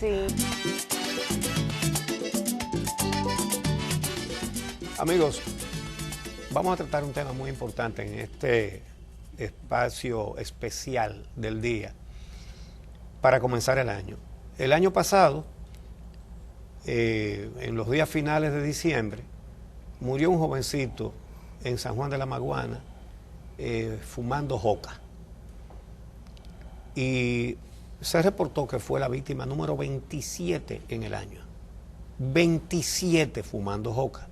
Sí. Amigos, vamos a tratar un tema muy importante en este espacio especial del día para comenzar el año. El año pasado, en los días finales de diciembre, murió un jovencito en San Juan de la Maguana fumando hoca. Y se reportó que fue la víctima número 27 en el año. 27 fumando hoca.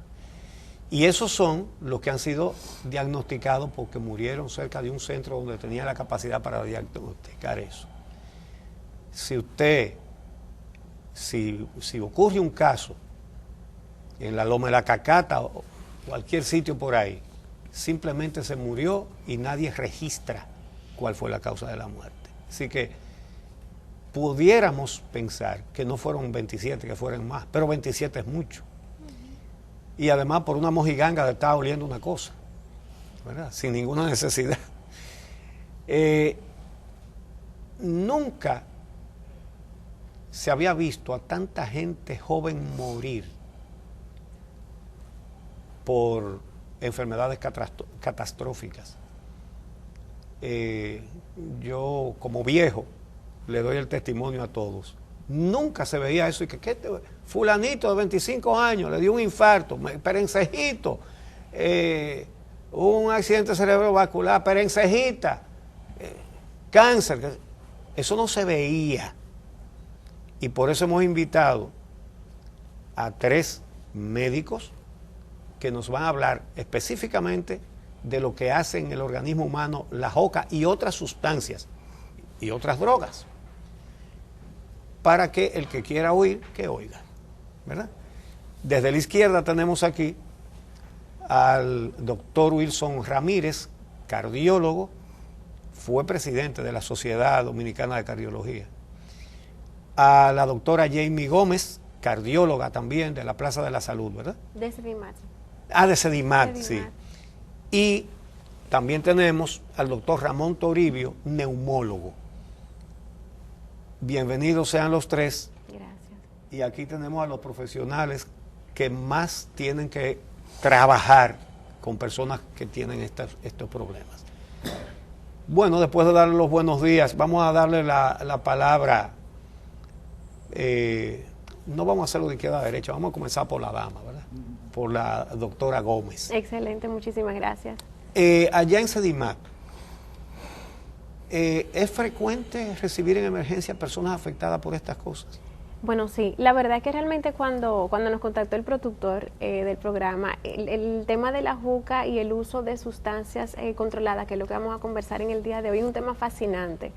Y esos son los que han sido diagnosticados porque murieron cerca de un centro donde tenía la capacidad para diagnosticar eso. Si ocurre un caso en la Loma de la Cacata o cualquier sitio por ahí, simplemente se murió y nadie registra cuál fue la causa de la muerte. Así que pudiéramos pensar que no fueron 27, que fueran más, pero 27 es mucho. Y además por una mojiganga de estar oliendo una cosa, ¿verdad? Sin ninguna necesidad. Nunca se había visto a tanta gente joven morir por enfermedades catastróficas. Yo, como viejo, le doy el testimonio a todos. Nunca se veía eso y que fulanito de 25 años le dio un infarto, perencejito, un accidente cerebrovascular, perencejita, cáncer. Eso no se veía. Y por eso hemos invitado a 3 médicos que nos van a hablar específicamente de lo que hace en el organismo humano la hoca y otras sustancias y otras drogas, para que el que quiera oír, que oiga, ¿verdad? Desde la izquierda tenemos aquí al doctor Wilson Ramírez, cardiólogo, fue presidente de la Sociedad Dominicana de Cardiología. A la doctora Jamie Gómez, cardióloga también de la Plaza de la Salud, ¿verdad? De Sedimat. De Sedimat, sí. Y también tenemos al doctor Ramón Toribio, neumólogo. Bienvenidos sean los 3. Gracias. Y aquí tenemos a los profesionales que más tienen que trabajar con personas que tienen estos problemas. Bueno, después de darle los buenos días, vamos a darle la palabra. No vamos a hacerlo de izquierda a derecha, vamos a comenzar por la dama, ¿verdad? Por la doctora Gómez. Excelente, muchísimas gracias. Allá en Sedimat, ¿es frecuente recibir en emergencia personas afectadas por estas cosas? Bueno, sí, la verdad que realmente cuando nos contactó el productor del programa, el tema de la juca y el uso de sustancias controladas, que es lo que vamos a conversar en el día de hoy, es un tema fascinante.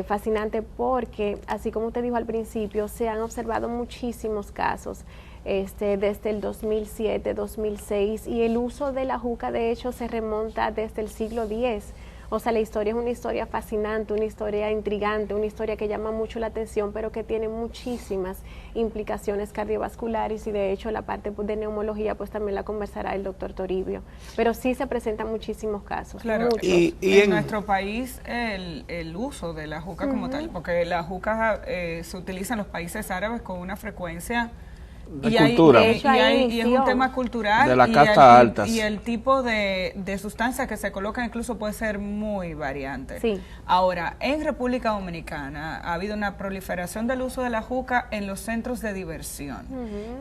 Fascinante porque, así como usted dijo al principio, se han observado muchísimos casos desde el 2007, 2006, y el uso de la juca de hecho se remonta desde el siglo X. O sea, la historia es una historia fascinante, una historia intrigante, una historia que llama mucho la atención, pero que tiene muchísimas implicaciones cardiovasculares, y de hecho la parte de neumología pues también la conversará el doctor Toribio. Pero sí se presentan muchísimos casos. Claro, muchos. y en nuestro país el uso de la juca como tal, porque la juca se utiliza en los países árabes con una frecuencia de cultura. Y es un tema cultural de la casta altas. Y el tipo de sustancia que se coloca incluso puede ser muy variante. Sí. Ahora, en República Dominicana ha habido una proliferación del uso de la juca en los centros de diversión.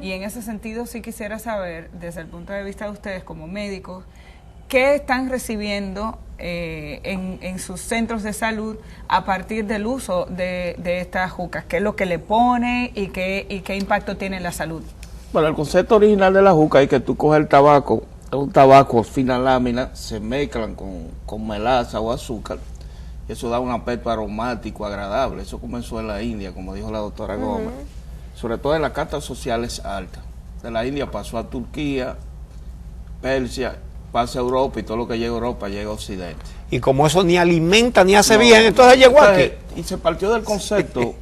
Y en ese sentido sí quisiera saber, desde el punto de vista de ustedes como médicos, ¿qué están recibiendo en sus centros de salud a partir del uso de estas jucas? ¿Qué es lo que le pone y qué impacto tiene en la salud? Bueno, el concepto original de la juca es que tú coges el tabaco, es un tabaco fina lámina, se mezclan con melaza o azúcar, y eso da un aspecto aromático agradable. Eso comenzó en la India, como dijo la doctora Gómez, sobre todo en las castas sociales altas. De la India pasó a Turquía, Persia, pasa a Europa, y todo lo que llega a Europa llega a Occidente. Y como eso ni alimenta ni hace bien, entonces llegó aquí. Y se partió del concepto,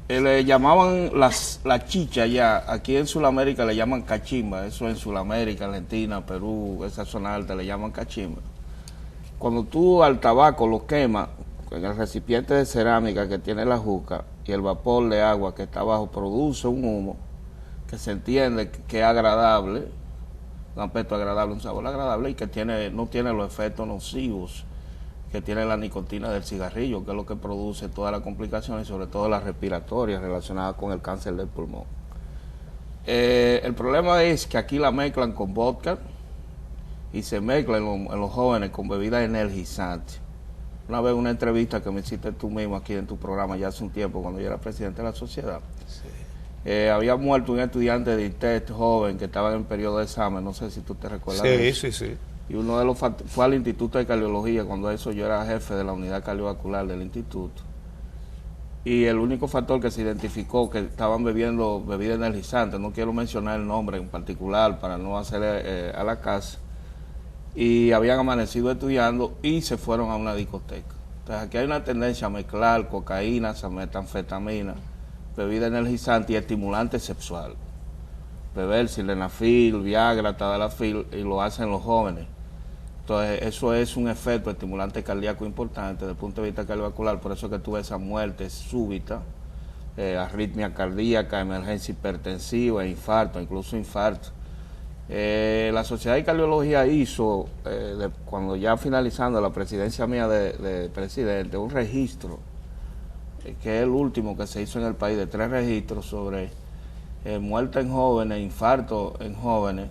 le llamaban la chicha ya, aquí en Sudamérica le llaman cachimba, eso en Sudamérica, Argentina, Perú, esa zona alta le llaman cachimba. Cuando tú al tabaco lo quemas en el recipiente de cerámica que tiene la juca, y el vapor de agua que está abajo produce un humo que se entiende que es agradable, un aspecto agradable, un sabor agradable, y que no tiene los efectos nocivos que tiene la nicotina del cigarrillo, que es lo que produce todas las complicaciones, sobre todo las respiratorias relacionadas con el cáncer del pulmón. El problema es que aquí la mezclan con vodka y se mezclan en los jóvenes con bebidas energizantes. Una vez una entrevista que me hiciste tú mismo aquí en tu programa ya hace un tiempo, cuando yo era presidente de la sociedad, había muerto un estudiante de ITEST joven que estaba en periodo de examen, no sé si tú te recuerdas de eso. Sí. Y uno de los fue al Instituto de Cardiología, cuando eso yo era jefe de la unidad cardiovascular del instituto. Y el único factor que se identificó que estaban bebiendo bebidas energizantes, no quiero mencionar el nombre en particular para no hacer a la casa, y habían amanecido estudiando y se fueron a una discoteca. Entonces aquí hay una tendencia a mezclar cocaína, metanfetamina, bebida energizante y estimulante sexual. Beber sildenafil, Viagra, tadalafil, y lo hacen los jóvenes. Entonces eso es un efecto estimulante cardíaco importante desde el punto de vista cardiovascular, por eso que tuve esa muerte súbita, arritmia cardíaca, emergencia hipertensiva, infarto, incluso infarto. La Sociedad de Cardiología hizo, cuando ya finalizando la presidencia mía de presidente, un registro, que es el último que se hizo en el país, de 3 registros sobre muerte en jóvenes, infarto en jóvenes,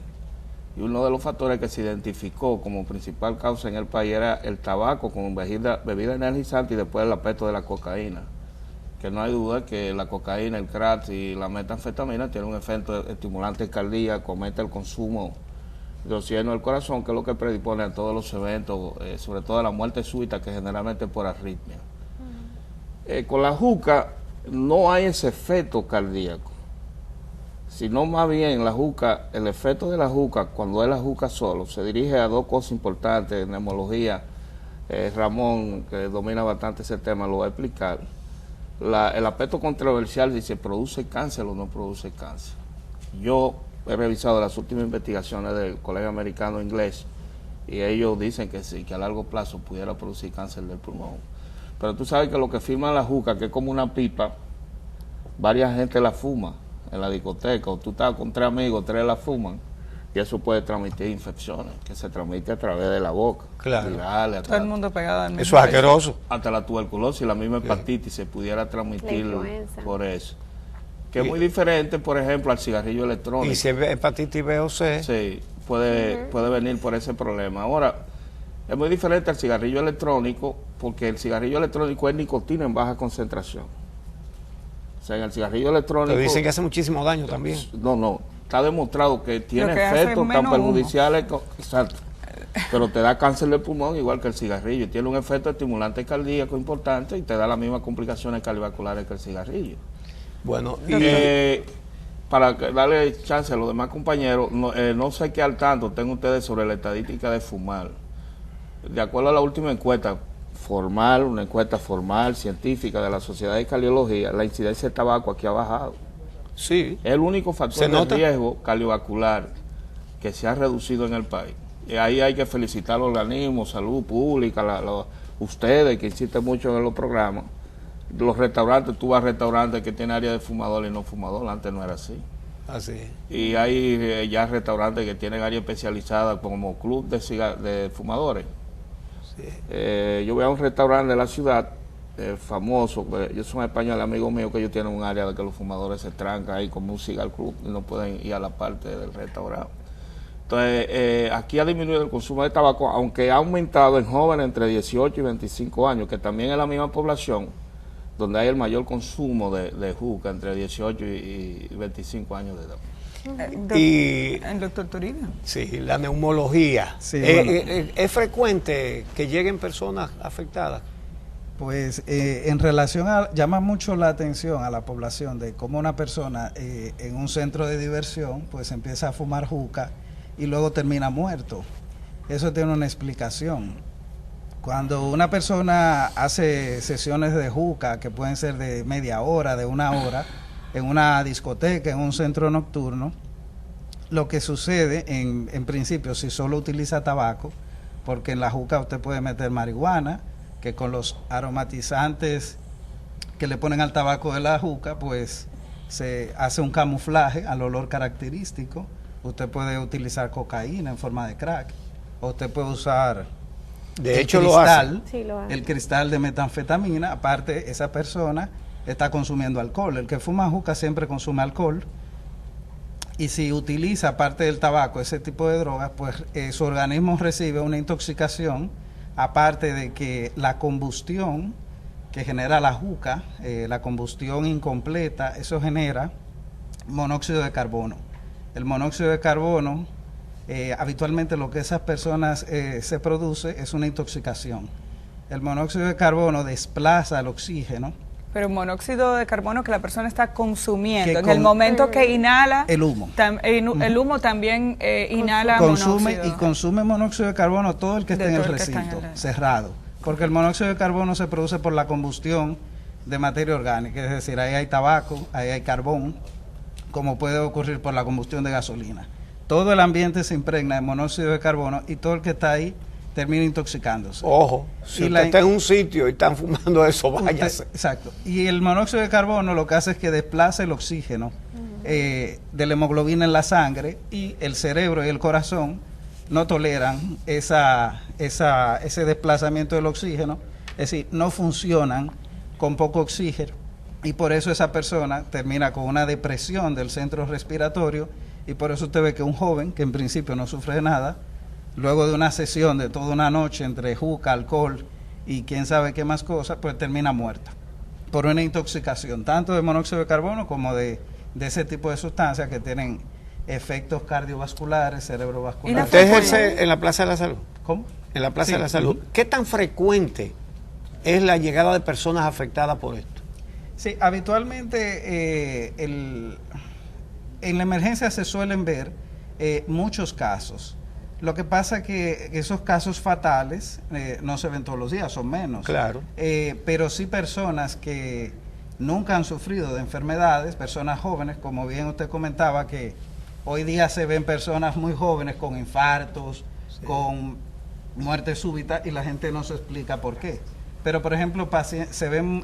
y uno de los factores que se identificó como principal causa en el país era el tabaco con bebida energizante y después el aspecto de la cocaína, que no hay duda que la cocaína, el crack y la metanfetamina tienen un efecto estimulante cardíaco, aumenta el consumo de oxígeno del corazón, que es lo que predispone a todos los eventos, sobre todo a la muerte súbita, que generalmente es por arritmia. Con la juca no hay ese efecto cardíaco, sino más bien la juca, el efecto de la juca, cuando es la juca solo, se dirige a 2 cosas importantes en neumología. Ramón, que domina bastante ese tema, lo va a explicar. El aspecto controversial, si se produce cáncer o no produce cáncer. Yo he revisado las últimas investigaciones del Colegio Americano Inglés y ellos dicen que sí, que a largo plazo pudiera producir cáncer del pulmón. Pero tú sabes que lo que firma la juca, que es como una pipa, varias gente la fuma en la discoteca, o tú estás con 3 amigos, 3 la fuman, y eso puede transmitir infecciones, que se transmite a través de la boca. Claro. Virales, Todo el mundo pegado al mismo. Eso es asqueroso. Hasta la tuberculosis, la misma hepatitis se pudiera transmitir por eso. Que es muy diferente, por ejemplo, al cigarrillo electrónico. Y si es hepatitis B o C. Sí, puede venir por ese problema. Ahora, es muy diferente al cigarrillo electrónico, porque el cigarrillo electrónico es nicotina en baja concentración. O sea, en el cigarrillo electrónico... Pero dicen que hace muchísimo daño también. No, está demostrado que tiene que efectos tan perjudiciales, exacto, pero te da cáncer de pulmón igual que el cigarrillo. Tiene un efecto estimulante cardíaco importante y te da las mismas complicaciones cardiovasculares que el cigarrillo. Bueno, para darle chance a los demás compañeros, no sé qué al tanto tengan ustedes sobre la estadística de fumar. De acuerdo a la última encuesta formal, una encuesta formal, científica de la Sociedad de Cardiología, la incidencia de tabaco aquí ha bajado. sí. Es el único factor de riesgo cardiovascular que se ha reducido en el país. Y ahí hay que felicitar al organismo, salud pública, ustedes que insisten mucho en los programas. Los restaurantes, tú vas a restaurantes que tienen área de fumador y no fumador, antes no era así. Así. Y hay ya restaurantes que tienen área especializada como club de fumadores. Sí. Yo voy a un restaurante de la ciudad, famoso, ellos son españoles, amigos míos, que ellos tienen un área de que los fumadores se trancan ahí como un cigar club y no pueden ir a la parte del restaurante. Entonces, aquí ha disminuido el consumo de tabaco, aunque ha aumentado en jóvenes entre 18 y 25 años, que también es la misma población donde hay el mayor consumo de juca, entre 18 y 25 años de edad. Y el doctor Toribio. sí, la neumología. Sí, bueno. ¿Es frecuente que lleguen personas afectadas? Pues en relación a, llama mucho la atención a la población de cómo una persona en un centro de diversión pues empieza a fumar juca y luego termina muerto. Eso tiene una explicación. Cuando una persona hace sesiones de juca, que pueden ser de media hora, de 1 hora, en una discoteca, en un centro nocturno, lo que sucede en principio, si solo utiliza tabaco, porque en la juca usted puede meter marihuana, que con los aromatizantes que le ponen al tabaco de la juca, pues se hace un camuflaje al olor característico. Usted puede utilizar cocaína en forma de crack, o usted puede usar de hecho lo hace. Sí, lo hace. El cristal de metanfetamina. Aparte, esa persona está consumiendo alcohol. El que fuma juca siempre consume alcohol, y si utiliza, aparte del tabaco, ese tipo de drogas, pues su organismo recibe una intoxicación, aparte de que la combustión que genera la juca, la combustión incompleta, eso genera monóxido de carbono. El monóxido de carbono, habitualmente lo que esas personas se produce es una intoxicación. El monóxido de carbono desplaza el oxígeno. Pero monóxido de carbono que la persona está consumiendo, en el momento que inhala, el humo. El humo también inhala consume monóxido. monóxido de carbono todo el que esté en el recinto cerrado, porque el monóxido de carbono se produce por la combustión de materia orgánica, es decir, ahí hay tabaco, ahí hay carbón, como puede ocurrir por la combustión de gasolina. Todo el ambiente se impregna de monóxido de carbono y todo el que está ahí termina intoxicándose. Ojo, si usted está en un sitio y están fumando eso, váyase. Exacto. Y el monóxido de carbono lo que hace es que desplaza el oxígeno de la hemoglobina en la sangre, y el cerebro y el corazón no toleran ese desplazamiento del oxígeno, es decir, no funcionan con poco oxígeno, y por eso esa persona termina con una depresión del centro respiratorio, y por eso usted ve que un joven que en principio no sufre de nada, luego de una sesión de toda una noche entre juca, alcohol y quién sabe qué más cosas, pues termina muerto por una intoxicación, tanto de monóxido de carbono como de ese tipo de sustancias que tienen efectos cardiovasculares, cerebrovasculares. ¿Usted ejerce en la Plaza de la Salud? ¿Cómo? En la Plaza Sí. de la Salud. ¿Qué tan frecuente es la llegada de personas afectadas por esto? Sí, habitualmente en la emergencia se suelen ver muchos casos. Lo que pasa es que esos casos fatales no se ven todos los días, son menos. Claro. Pero sí personas que nunca han sufrido de enfermedades, personas jóvenes, como bien usted comentaba, que hoy día se ven personas muy jóvenes con infartos, sí, con muerte súbita, y la gente no se explica por qué. Pero, por ejemplo,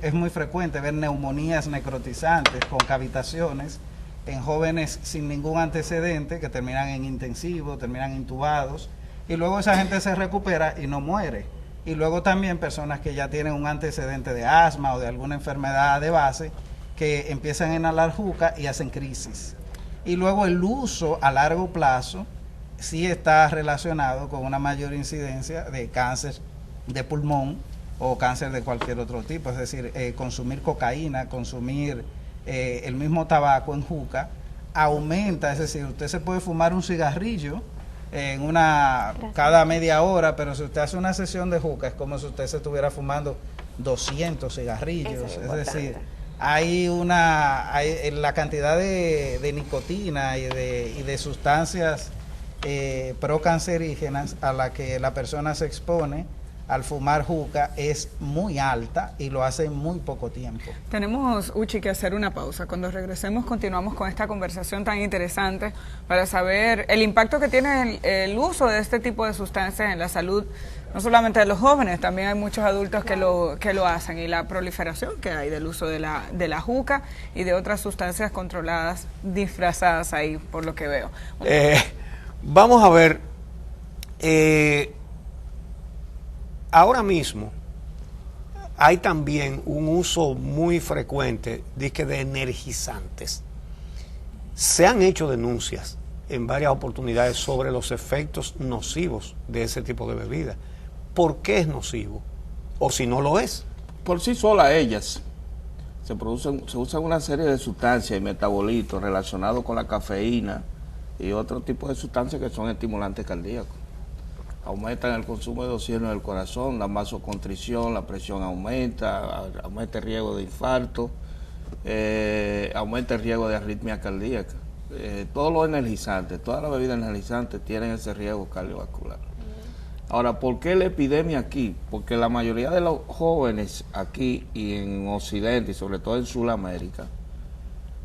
es muy frecuente ver neumonías necrotizantes con cavitaciones en jóvenes sin ningún antecedente, que terminan en intensivo, terminan intubados, y luego esa gente se recupera y no muere. Y luego también personas que ya tienen un antecedente de asma o de alguna enfermedad de base, que empiezan a inhalar juca y hacen crisis. Y luego el uso a largo plazo sí está relacionado con una mayor incidencia de cáncer de pulmón o cáncer de cualquier otro tipo. Es decir, consumir cocaína, consumir el mismo tabaco en juca aumenta, es decir, usted se puede fumar un cigarrillo cada media hora, pero si usted hace una sesión de juca es como si usted se estuviera fumando 200 cigarrillos. Es decir, hay la cantidad de nicotina y de sustancias procancerígenas a la que la persona se expone al fumar juca es muy alta, y lo hace en muy poco tiempo. Tenemos, Uchi, que hacer una pausa. Cuando regresemos continuamos con esta conversación tan interesante para saber el impacto que tiene el uso de este tipo de sustancias en la salud, no solamente de los jóvenes, también hay muchos adultos que lo hacen, y la proliferación que hay del uso de la juca y de otras sustancias controladas disfrazadas ahí, por lo que veo. Vamos a ver, ahora mismo hay también un uso muy frecuente de energizantes. Se han hecho denuncias en varias oportunidades sobre los efectos nocivos de ese tipo de bebida. ¿Por qué es nocivo? O si no lo es. Por sí solas ellas se usan una serie de sustancias y metabolitos relacionados con la cafeína y otro tipo de sustancias que son estimulantes cardíacos. Aumentan el consumo de oxígeno del corazón, la vasoconstricción, la presión aumenta el riesgo de infarto, aumenta el riesgo de arritmia cardíaca. Todos los energizantes, todas las bebidas energizantes tienen ese riesgo cardiovascular. Ahora, ¿por qué la epidemia aquí? Porque la mayoría de los jóvenes aquí y en Occidente, y sobre todo en Sudamérica,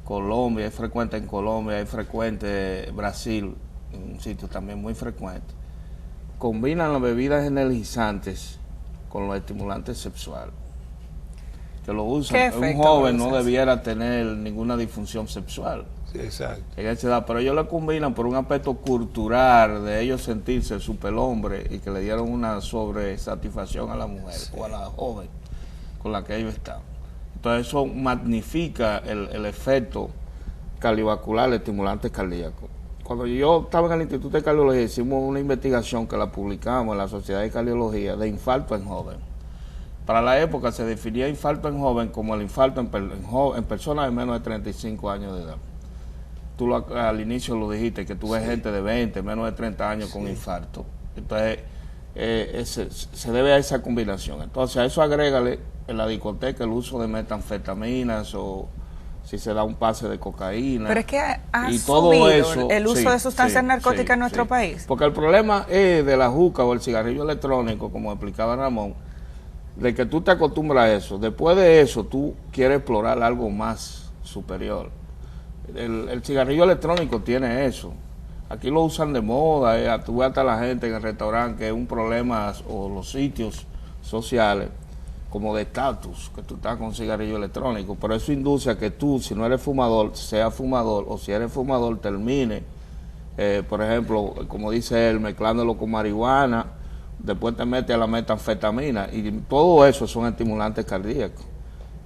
Colombia, es frecuente en Colombia, es frecuente en Brasil, en un sitio también muy frecuente, combinan las bebidas energizantes con los estimulantes sexuales. que lo usan. Un joven no debiera tener ninguna disfunción sexual. Sí, exacto. En esa edad, pero ellos lo combinan por un aspecto cultural de ellos sentirse superhombre y que le dieron una sobresatisfacción a la mujer o a la joven con la que ellos están. Entonces eso magnifica el efecto cardiovascular, el estimulante cardíaco. Cuando yo estaba en el Instituto de Cardiología hicimos una investigación que la publicamos en la Sociedad de Cardiología de infarto en joven. Para la época se definía infarto en joven como el infarto en personas de menos de 35 años de edad. Tú al inicio lo dijiste, que tú ves gente de 20, menos de 30 años con infarto. Entonces, se debe a esa combinación. Entonces, a eso agrégale en la discoteca el uso de metanfetaminas o si se da un pase de cocaína. Pero es que ha y todo subido eso, el uso de sustancias narcóticas en nuestro país. Porque el problema es de la juca o el cigarrillo electrónico, como explicaba Ramón, de que tú te acostumbras a eso. Después de eso, tú quieres explorar algo más superior. El cigarrillo electrónico tiene eso. Aquí lo usan de moda, tú ves hasta la gente en el restaurante que es un problema, o los sitios sociales, como de estatus, que tú estás con cigarrillo electrónico. Pero eso induce a que tú, si no eres fumador, seas fumador, o si eres fumador, termine, por ejemplo, como dice él, mezclándolo con marihuana, después te metes a la metanfetamina, y todo eso son estimulantes cardíacos.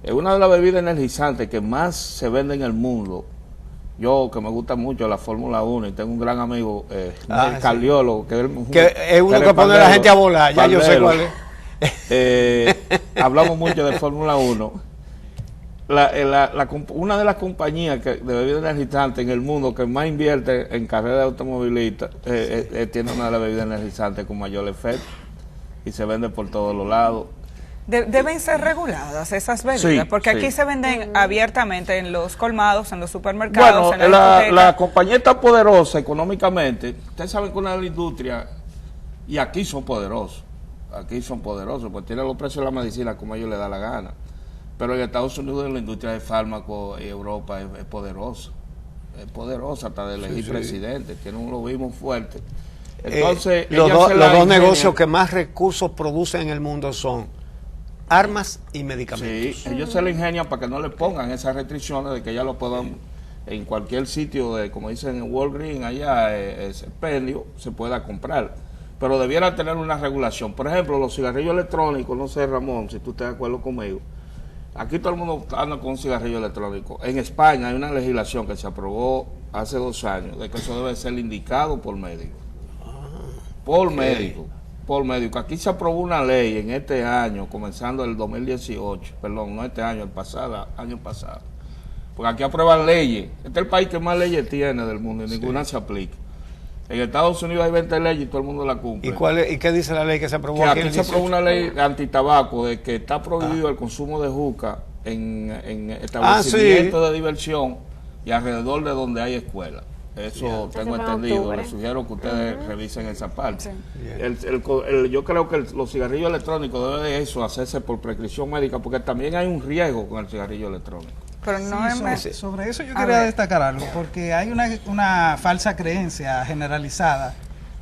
Es una de las bebidas energizantes que más se vende en el mundo. Yo, que me gusta mucho la Fórmula 1 y tengo un gran amigo, cardiólogo, que es uno que pone a la gente a volar, ya yo sé cuál es. Hablamos mucho de Fórmula 1. Una de las compañías de bebidas energizantes en el mundo que más invierte en carreras de automovilistas tiene una de las bebidas energizantes con mayor efecto y se vende por todos los lados. Deben ser reguladas esas bebidas, sí, porque sí. Aquí se venden abiertamente en los colmados, en los supermercados, bueno, en la compañía está poderosa económicamente. Ustedes saben que una de las industrias, y aquí son poderosos, pues tienen los precios de la medicina como a ellos les da la gana. Pero en Estados Unidos la industria de fármacos y Europa es poderosa hasta de elegir presidente, tiene un lobismo fuerte. Entonces, los dos negocios que más recursos producen en el mundo son armas y medicamentos. Sí, ellos se le ingenian para que no le pongan esas restricciones de que ya lo puedan en cualquier sitio, como dicen en Walgreens, allá, expendio, se pueda comprar. Pero debiera tener una regulación. Por ejemplo, los cigarrillos electrónicos, no sé, Ramón, si tú estás de acuerdo conmigo. Aquí todo el mundo anda con un cigarrillo electrónico. En España hay una legislación que se aprobó hace 2 años de que eso debe ser indicado por médico. Por médico. Aquí se aprobó una ley en este año, comenzando el 2018, perdón, no este año, año pasado. Porque aquí aprueban leyes. Este es el país que más leyes tiene del mundo y ninguna se aplica. En Estados Unidos hay 20 leyes y todo el mundo la cumple. ¿Y qué dice la ley que se aprobó aquí? Aquí se aprobó una ley antitabaco de que está prohibido el consumo de juca en establecimientos de diversión y alrededor de donde hay escuelas. Eso tengo entendido. Les sugiero que ustedes revisen esa parte. Sí. Yo creo que los cigarrillos electrónicos debe de eso hacerse por prescripción médica, porque también hay un riesgo con el cigarrillo electrónico. Pero no sobre eso yo quería destacar algo, porque hay una falsa creencia generalizada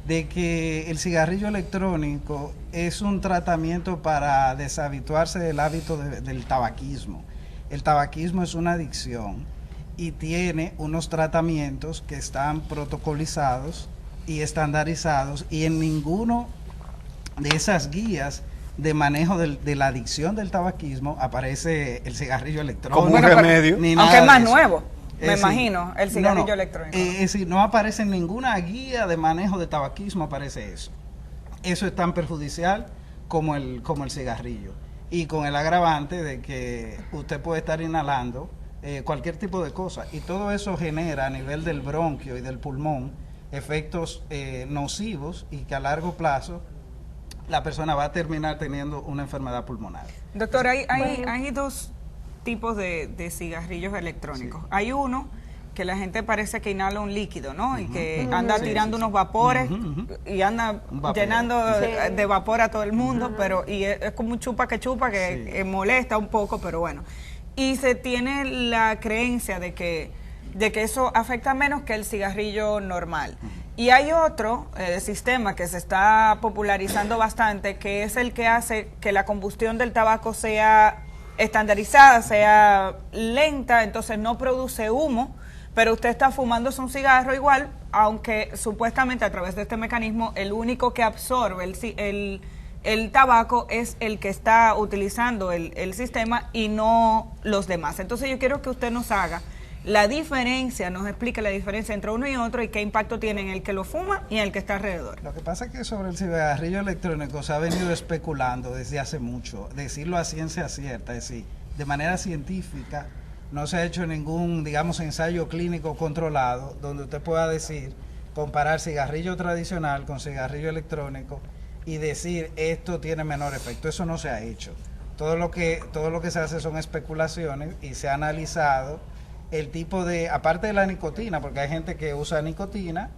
de que el cigarrillo electrónico es un tratamiento para deshabituarse del hábito del tabaquismo. El tabaquismo es una adicción y tiene unos tratamientos que están protocolizados y estandarizados, y en ninguno de esas guías de manejo de la adicción del tabaquismo aparece el cigarrillo electrónico. Como un remedio. Aunque es más nuevo, me imagino, el cigarrillo electrónico. Es decir, no aparece en ninguna guía de manejo de tabaquismo, aparece eso. Eso es tan perjudicial como el cigarrillo. Y con el agravante de que usted puede estar inhalando cualquier tipo de cosa, y todo eso genera a nivel del bronquio y del pulmón efectos nocivos, y que a largo plazo la persona va a terminar teniendo una enfermedad pulmonar. Doctor, hay 2 tipos de cigarrillos electrónicos. Sí. Hay uno que la gente parece que inhala un líquido, ¿no? Y que anda tirando unos vapores y anda llenando de vapor a todo el mundo, pero es como un chupa que molesta un poco, pero bueno. Y se tiene la creencia de que eso afecta menos que el cigarrillo normal. Y hay otro sistema que se está popularizando bastante, que es el que hace que la combustión del tabaco sea estandarizada, sea lenta, entonces no produce humo, pero usted está fumándose un cigarro igual, aunque supuestamente a través de este mecanismo el único que absorbe el tabaco es el que está utilizando el sistema y no los demás. Entonces yo quiero que usted nos haga la diferencia, nos explique la diferencia entre uno y otro y qué impacto tiene en el que lo fuma y en el que está alrededor. Lo que pasa es que sobre el cigarrillo electrónico se ha venido especulando desde hace mucho, decirlo a ciencia cierta, es decir, de manera científica. No se ha hecho ningún, digamos, ensayo clínico controlado donde usted pueda decir, comparar cigarrillo tradicional con cigarrillo electrónico y decir esto tiene menor efecto. Eso no se ha hecho. Todo lo que se hace son especulaciones y se ha analizado el tipo de, aparte de la nicotina, porque hay gente que usa nicotina,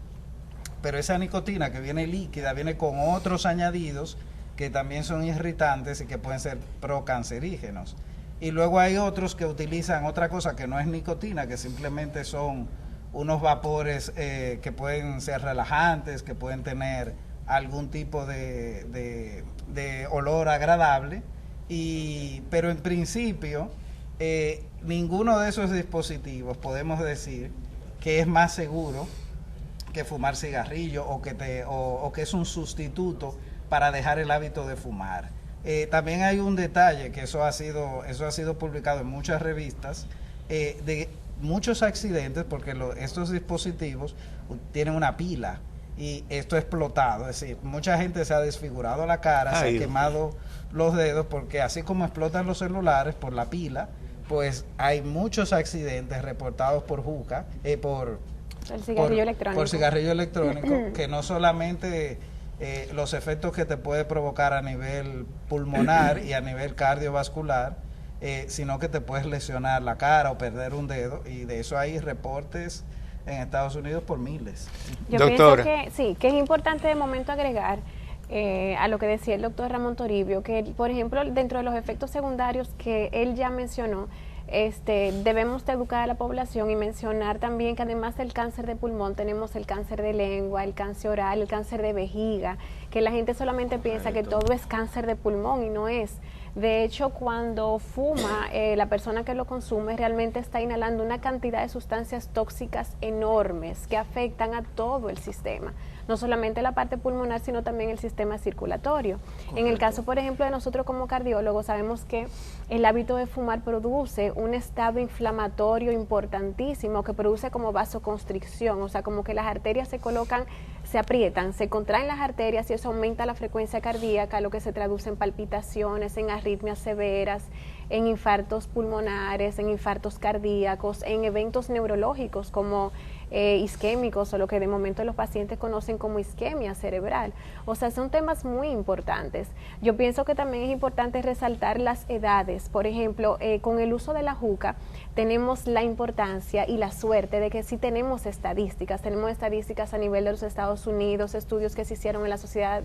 pero esa nicotina que viene líquida viene con otros añadidos que también son irritantes y que pueden ser procancerígenos. Y luego hay otros que utilizan otra cosa que no es nicotina, que simplemente son unos vapores que pueden ser relajantes, que pueden tener algún tipo de olor agradable, pero en principio ninguno de esos dispositivos podemos decir que es más seguro que fumar cigarrillo o que es un sustituto para dejar el hábito de fumar. También hay un detalle que eso ha sido publicado en muchas revistas, de muchos accidentes, porque estos dispositivos tienen una pila y esto ha explotado, es decir, mucha gente se ha desfigurado la cara, se ha quemado los dedos, porque así como explotan los celulares por la pila, pues hay muchos accidentes reportados por juca, por cigarrillo electrónico, que no solamente los efectos que te puede provocar a nivel pulmonar y a nivel cardiovascular, sino que te puedes lesionar la cara o perder un dedo, y de eso hay reportes en Estados Unidos por miles. Yo Doctora. pienso que sí, que es importante de momento agregar a lo que decía el doctor Ramón Toribio, que por ejemplo dentro de los efectos secundarios que él ya mencionó, debemos de educar a la población y mencionar también que además del cáncer de pulmón tenemos el cáncer de lengua, el cáncer oral, el cáncer de vejiga, que la gente solamente piensa que todo es cáncer de pulmón y no es. De hecho, cuando fuma, la persona que lo consume realmente está inhalando una cantidad de sustancias tóxicas enormes que afectan a todo el sistema, no solamente la parte pulmonar, sino también el sistema circulatorio. Correcto. En el caso, por ejemplo, de nosotros como cardiólogos, sabemos que el hábito de fumar produce un estado inflamatorio importantísimo que produce como vasoconstricción, o sea, como que las arterias se aprietan, se contraen las arterias y eso aumenta la frecuencia cardíaca, lo que se traduce en palpitaciones, en arritmias severas, en infartos pulmonares, en infartos cardíacos, en eventos neurológicos como isquémicos o lo que de momento los pacientes conocen como isquemia cerebral. O sea, son temas muy importantes. Yo pienso que también es importante resaltar las edades. Por ejemplo, con el uso de la juca tenemos la importancia y la suerte de que sí tenemos estadísticas a nivel de los Estados Unidos, estudios que se hicieron en la Sociedad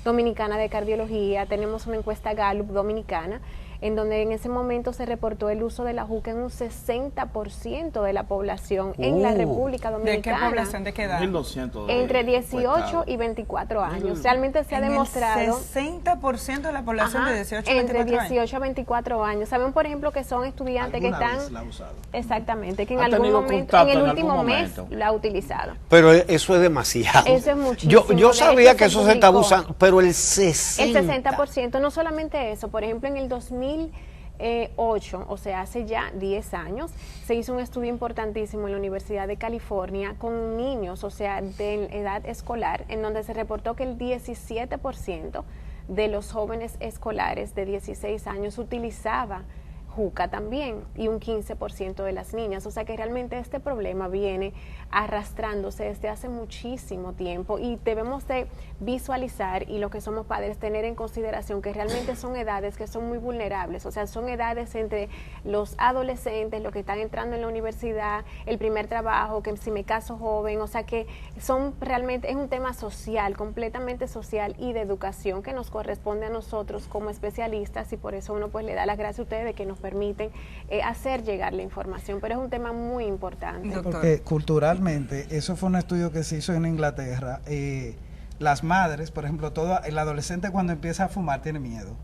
Dominicana de Cardiología, tenemos una encuesta Gallup dominicana, en donde en ese momento se reportó el uso de la juca en un 60% de la población en la República Dominicana. ¿De qué población? ¿De qué edad? 1200 Entre 18 y 24 años. Realmente se ha demostrado... El 60% de la población de 18 a 24 entre años. 18 a 24 años. Saben, por ejemplo, que son estudiantes que están... Exactamente, que en ¿Ha algún tenido momento, contacto en el en último algún mes, momento? la ha utilizado. Pero eso es demasiado. Eso es muchísimo. Yo De sabía hecho, que se eso se está publicó. usando, pero el 60%. El 60%, no solamente eso, por ejemplo, en el 2008, o sea, hace ya 10 años, se hizo un estudio importantísimo en la Universidad de California con niños, o sea, de edad escolar, en donde se reportó que el 17% de los jóvenes escolares de 16 años utilizaba juca también, y un 15% de las niñas. O sea que realmente este problema viene arrastrándose desde hace muchísimo tiempo y debemos de visualizar, y lo que somos padres, tener en consideración que realmente son edades que son muy vulnerables. O sea, son edades entre los adolescentes, los que están entrando en la universidad, el primer trabajo, que si me caso joven, o sea que son realmente, es un tema social, completamente social y de educación que nos corresponde a nosotros como especialistas, y por eso uno pues le da las gracias a ustedes de que nos permiten hacer llegar la información, pero es un tema muy importante. Porque culturalmente, eso fue un estudio que se hizo en Inglaterra, las madres, por ejemplo, el adolescente cuando empieza a fumar tiene miedo.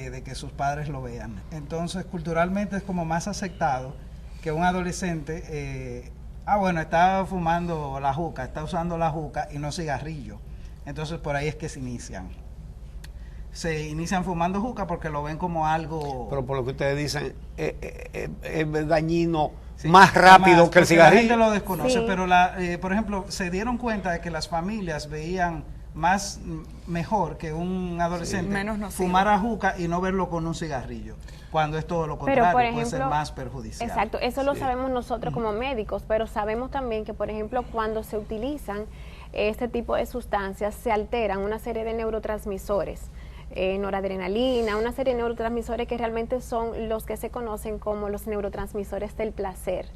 de que sus padres lo vean. Entonces, culturalmente es como más aceptado que un adolescente, bueno, está fumando la juca, está usando la juca y no cigarrillo. Entonces, por ahí es que se inician fumando juca porque lo ven como algo... Pero por lo que ustedes dicen, es dañino, sí, más rápido que el cigarrillo. La gente lo desconoce, sí. Pero por ejemplo, se dieron cuenta de que las familias veían mejor que un adolescente fumara juca y no verlo con un cigarrillo, cuando es todo lo contrario, pero por ejemplo, puede ser más perjudicial. Exacto, eso lo sabemos nosotros como médicos, pero sabemos también que, por ejemplo, cuando se utilizan este tipo de sustancias, se alteran una serie de neurotransmisores, noradrenalina, una serie de neurotransmisores que realmente son los que se conocen como los neurotransmisores del placer.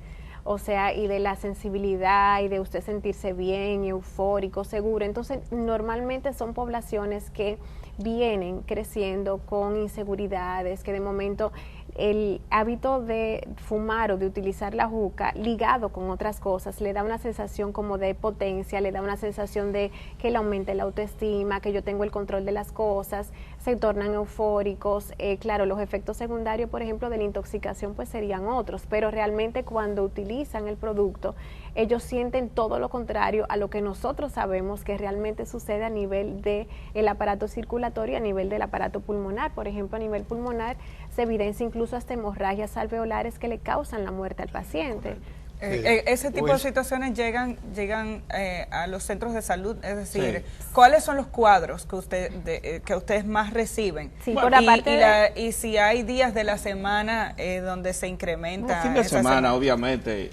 O sea, y de la sensibilidad y de usted sentirse bien, eufórico, seguro. Entonces, normalmente son poblaciones que vienen creciendo con inseguridades, que de momento el hábito de fumar o de utilizar la juca ligado con otras cosas le da una sensación como de potencia, le da una sensación de que le aumente la autoestima, que yo tengo el control de las cosas, se tornan eufóricos. Claro, los efectos secundarios, por ejemplo, de la intoxicación pues serían otros, pero realmente cuando utilizan el producto, ellos sienten todo lo contrario a lo que nosotros sabemos que realmente sucede a nivel del aparato circulatorio, a nivel del aparato pulmonar. Por ejemplo, a nivel pulmonar se evidencia incluso hasta hemorragias alveolares que le causan la muerte al paciente. Ese tipo de situaciones llegan a los centros de salud, es decir, ¿cuáles son los cuadros que ustedes más reciben? Sí, por la parte y si hay días de la semana donde se incrementa. Fin de semana, obviamente,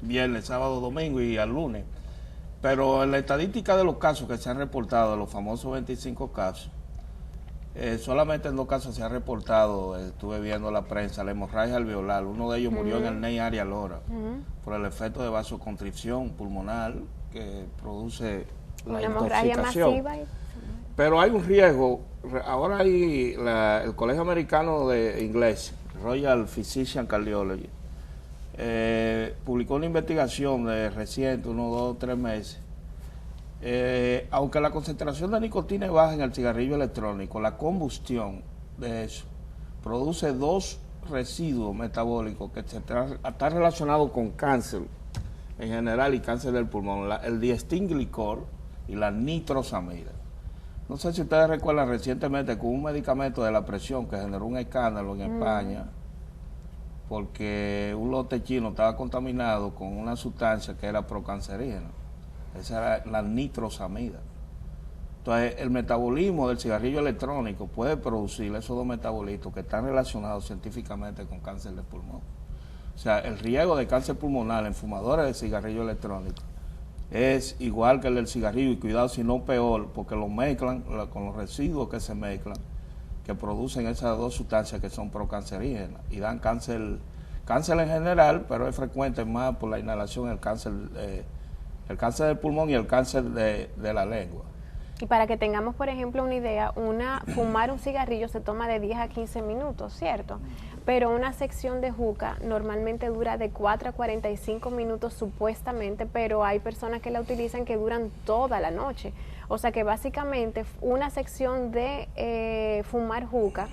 viernes, sábado, domingo y al lunes. Pero en la estadística de los casos que se han reportado, los famosos 25 casos, solamente en 2 casos se ha reportado, estuve viendo la prensa, la hemorragia alveolar. Uno de ellos murió en el Ney Arias Lora por el efecto de vasoconstricción pulmonar que produce la intoxicación. Pero hay un riesgo. Ahora hay el Colegio Americano de Inglés, Royal Physician Cardiology, publicó una investigación de reciente, unos 2 o 3 meses. Aunque la concentración de nicotina es baja en el cigarrillo electrónico, la combustión de eso produce 2 residuos metabólicos que están relacionados con cáncer en general y cáncer del pulmón, el diestilglicol y la nitrosamida. No sé si ustedes recuerdan recientemente con un medicamento de la presión que generó un escándalo en España porque un lote chino estaba contaminado con una sustancia que era procancerígena. Esa era la nitrosamida. Entonces, el metabolismo del cigarrillo electrónico puede producir esos 2 metabolitos que están relacionados científicamente con cáncer de pulmón. O sea, el riesgo de cáncer pulmonar en fumadores de cigarrillo electrónico es igual que el del cigarrillo, y cuidado si no peor, porque lo mezclan con los residuos que se mezclan, que producen esas 2 sustancias que son procancerígenas y dan cáncer en general, pero es frecuente más por la inhalación el cáncer del pulmón y el cáncer de la lengua. Y para que tengamos, por ejemplo, una idea, fumar un cigarrillo se toma de 10 a 15 minutos, ¿cierto? Pero una sección de juca normalmente dura de 4 a 45 minutos supuestamente, pero hay personas que la utilizan que duran toda la noche. O sea que básicamente una sección de fumar juca,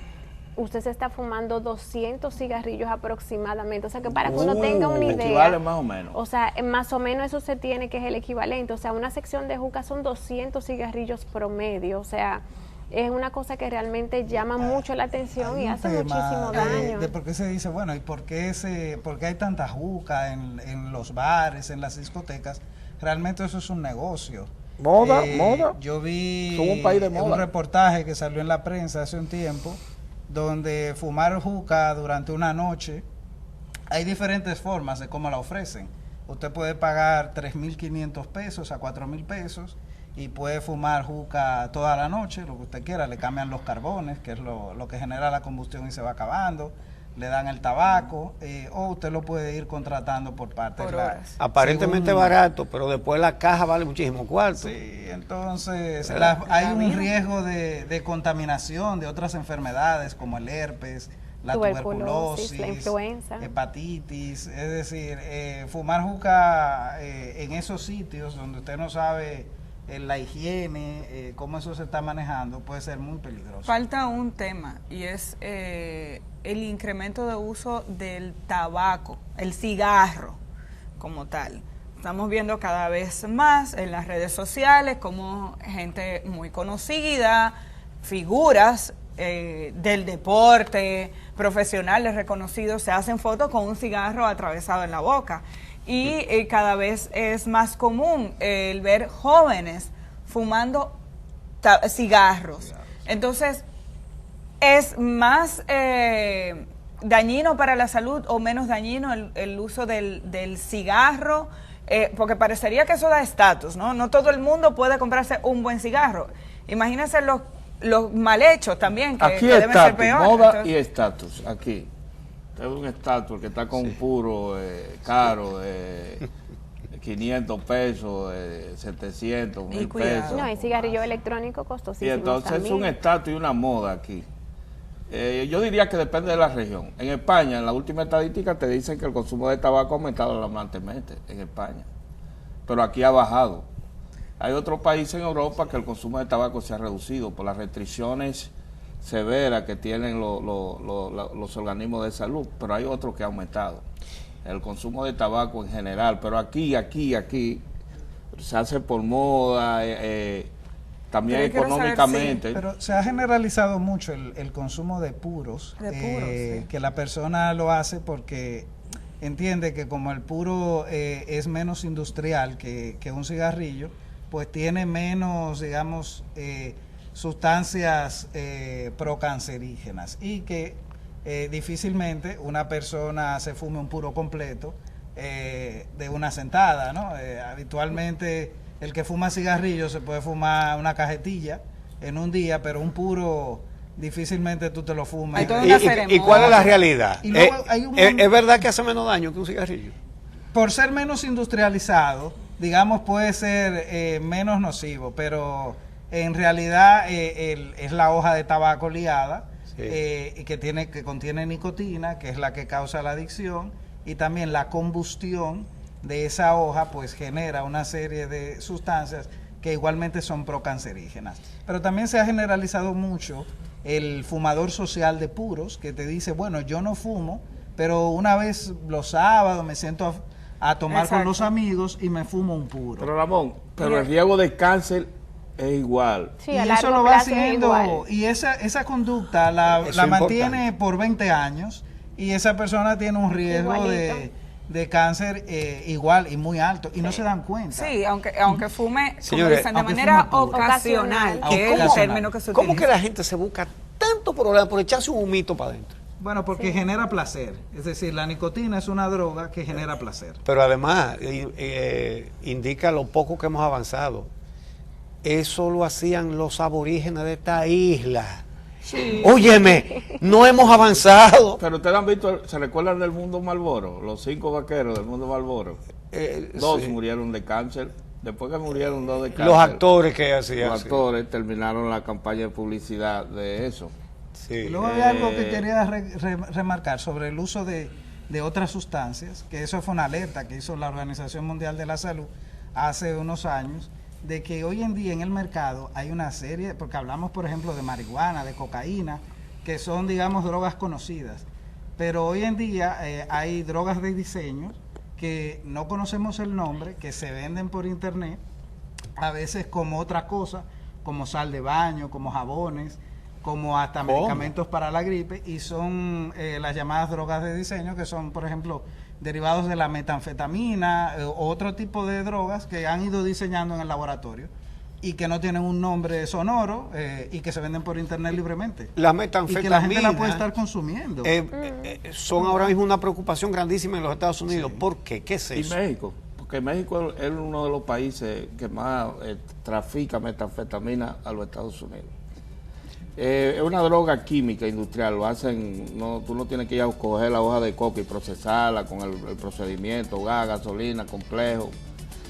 usted se está fumando 200 cigarrillos aproximadamente. O sea que para que uno tenga una idea, equivale más o menos. O sea, más o menos eso se tiene que es el equivalente. O sea, una sección de juca son 200 cigarrillos promedio. O sea, es una cosa que realmente llama mucho la atención y hace muchísimo daño. De por qué se dice, bueno, ¿y por qué hay tanta juca en los bares, en las discotecas? Realmente eso es un negocio. Moda. Yo vi Somos un país de moda. Un reportaje que salió en la prensa hace un tiempo, donde fumar juca durante una noche, hay diferentes formas de cómo la ofrecen. Usted puede pagar 3.500 pesos a 4.000 pesos y puede fumar juca toda la noche, lo que usted quiera. Le cambian los carbones, que es lo que genera la combustión y se va acabando, le dan el tabaco, o usted lo puede ir contratando por partes. Aparentemente barato, pero después la caja vale muchísimo cuarto. Sí, entonces hay un riesgo de contaminación de otras enfermedades como el herpes, la tuberculosis, la influenza, hepatitis. Es decir, fumar juca en esos sitios donde usted no sabe la higiene, cómo eso se está manejando, puede ser muy peligroso. Falta un tema y es el incremento de uso del tabaco, el cigarro como tal. Estamos viendo cada vez más en las redes sociales como gente muy conocida, figuras del deporte, profesionales reconocidos, se hacen fotos con un cigarro atravesado en la boca. Y cada vez es más común el ver jóvenes fumando cigarros. Entonces, ¿es más dañino para la salud o menos dañino el uso del cigarro? Porque parecería que eso da estatus, ¿no? No todo el mundo puede comprarse un buen cigarro. Imagínense los mal hechos también, que deben ser peor. Moda Entonces, y estatus, aquí. Es un estatus que está con un puro caro, 500 pesos, 700, 1000 pesos. No, y cigarrillo electrónico Y costosísimo. entonces también. es un estatus y una moda aquí. Yo diría que depende de la región. En España, en la última estadística, te dicen que el consumo de tabaco ha aumentado alarmantemente en España. Pero aquí ha bajado. Hay otros países en Europa que el consumo de tabaco se ha reducido por las restricciones severas que tienen los organismos de salud, pero hay otros que ha aumentado el consumo de tabaco en general, pero aquí se hace por moda, también Pero yo quiero saber, económicamente. sí, Pero se ha generalizado mucho el consumo de puros, sí. que la persona lo hace porque entiende que como el puro es menos industrial que un cigarrillo, pues tiene menos, digamos, sustancias procancerígenas y que difícilmente una persona se fume un puro completo de una sentada, ¿no? Habitualmente el que fuma cigarrillos se puede fumar una cajetilla en un día, pero un puro difícilmente tú te lo fumas. Hay toda una ¿Y ceremonia. cuál es la realidad? Y luego hay un- ¿Es verdad que hace menos daño que un cigarrillo? Por ser menos industrializado, digamos, puede ser menos nocivo, pero en realidad es la hoja de tabaco liada, Sí. que contiene nicotina, que es la que causa la adicción, y también la combustión de esa hoja pues genera una serie de sustancias que igualmente son procancerígenas. Pero también se ha generalizado mucho el fumador social de puros, que te dice, bueno, yo no fumo, pero una vez los sábados me siento a tomar Exacto. con los amigos y me fumo un puro. Pero Ramón, el riesgo de cáncer es igual. Sí, Y a eso largo lo va plazo es haciendo, igual. y esa conducta la Eso es mantiene importante. por 20 años, y esa persona tiene un riesgo de cáncer igual y muy alto, y no se dan cuenta. Sí, aunque fume, como Señores, dicen, de aunque manera fume puro. ocasional, Ocasional. que es el Ocasional. término que se ¿Cómo utiliza. que la gente se busca tanto problema por echarse un humito para adentro? Bueno, porque genera placer, es decir, la nicotina es una droga que genera placer. Pero además indica lo poco que hemos avanzado. Eso lo hacían los aborígenes de esta isla. Óyeme, no hemos avanzado. Pero ustedes han visto, ¿se recuerdan del mundo Marlboro? Los 5 vaqueros del mundo Marlboro. Dos Sí. murieron de cáncer. Después que murieron 2 de cáncer. Los actores que hacían. Los actores terminaron la campaña de publicidad de eso. Sí. Y luego hay algo que quería remarcar sobre el uso de otras sustancias, que eso fue una alerta que hizo la Organización Mundial de la Salud hace unos años, de que hoy en día en el mercado hay una serie, porque hablamos por ejemplo de marihuana, de cocaína, que son digamos drogas conocidas, pero hoy en día hay drogas de diseño que no conocemos el nombre, que se venden por internet, a veces como otra cosa, como sal de baño, como jabones, como hasta ¿Cómo? medicamentos para la gripe, y son las llamadas drogas de diseño, que son, por ejemplo, derivados de la metanfetamina, otro tipo de drogas que han ido diseñando en el laboratorio y que no tienen un nombre sonoro y que se venden por internet libremente. La Y metanfetamina que la gente la puede estar consumiendo. son ahora mismo una preocupación grandísima en los Estados Unidos. Sí. ¿Por qué? ¿Qué es Y eso? México, porque México es uno de los países que más trafica metanfetamina a los Estados Unidos. Es una droga química industrial, lo hacen, tú no tienes que ir a coger la hoja de coca y procesarla con el procedimiento, gas, gasolina, complejo.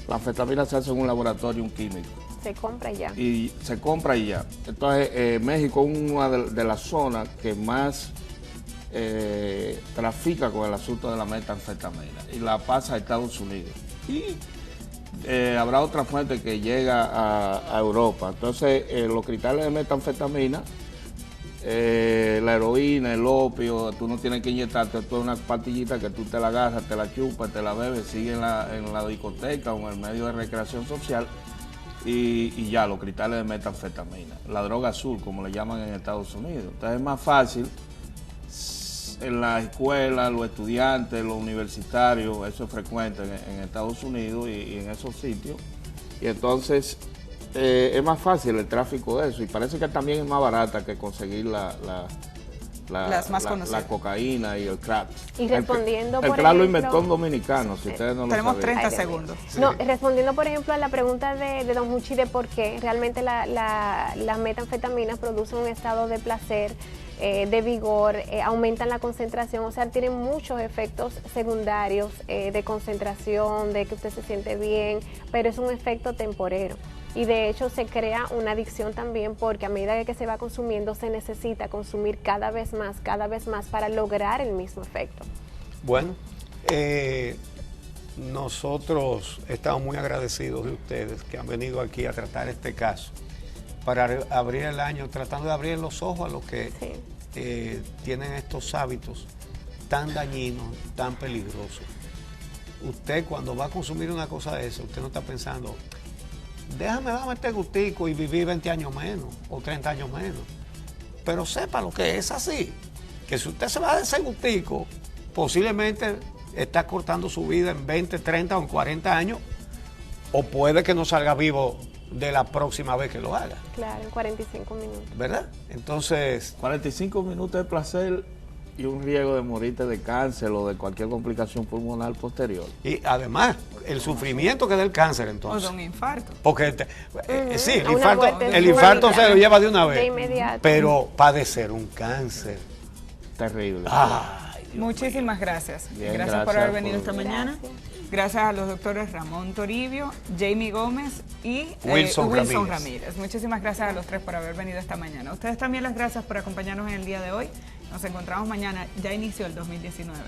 La anfetamina se hace en un laboratorio, un químico. Se compra ya. Y se compra y ya. Entonces, México es una de las zonas que más trafica con el asunto de la metanfetamina y la pasa a Estados Unidos. Y habrá otra fuente que llega a Europa. Entonces, los cristales de metanfetamina, la heroína, el opio, tú no tienes que inyectarte toda una pastillita que tú te la agarras, te la chupas, te la bebes, sigue en la discoteca o en el medio de recreación social y ya, los cristales de metanfetamina. La droga azul, como le llaman en Estados Unidos. Entonces es más fácil en la escuela, los estudiantes, los universitarios, eso es frecuente en Estados Unidos y en esos sitios. Y entonces es más fácil el tráfico de eso y parece que también es más barata que conseguir las más conocidas, la cocaína y el crack. Y respondiendo, el crack lo inventó un dominicano, si ustedes no lo tenemos saben. 30 segundos. Sí. No, respondiendo, por ejemplo, a la pregunta de don Juchi de por qué realmente las metanfetaminas producen un estado de placer, de vigor, aumentan la concentración, o sea, tienen muchos efectos secundarios de concentración, de que usted se siente bien, pero es un efecto temporero. Y de hecho se crea una adicción también porque a medida que se va consumiendo se necesita consumir cada vez más para lograr el mismo efecto. Bueno, nosotros estamos muy agradecidos de ustedes que han venido aquí a tratar este caso para abrir el año, tratando de abrir los ojos a los que tienen estos hábitos tan dañinos, tan peligrosos. Usted cuando va a consumir una cosa de esa, usted no está pensando, déjame darme este gustico y vivir 20 años menos o 30 años menos. Pero sepa lo que es así, que si usted se va a dar ese gustico, posiblemente está cortando su vida en 20, 30 o en 40 años, o puede que no salga vivo de la próxima vez que lo haga. Claro, en 45 minutos. ¿Verdad? Entonces... 45 minutos de placer y un riesgo de morirte de cáncer o de cualquier complicación pulmonar posterior. Y además, el sufrimiento que da el cáncer entonces. O de un infarto. Porque sí, el una infarto se lo lleva de una de vez. inmediato. Pero padecer un cáncer. Terrible. Ay, Dios Muchísimas gracias. Bien, gracias por haber gracias venido por- esta mañana. Gracias a los doctores Ramón Toribio, Jamie Gómez y Wilson Ramírez. Muchísimas gracias a los tres por haber venido esta mañana. A ustedes también las gracias por acompañarnos en el día de hoy. Nos encontramos mañana. Ya inició el 2019.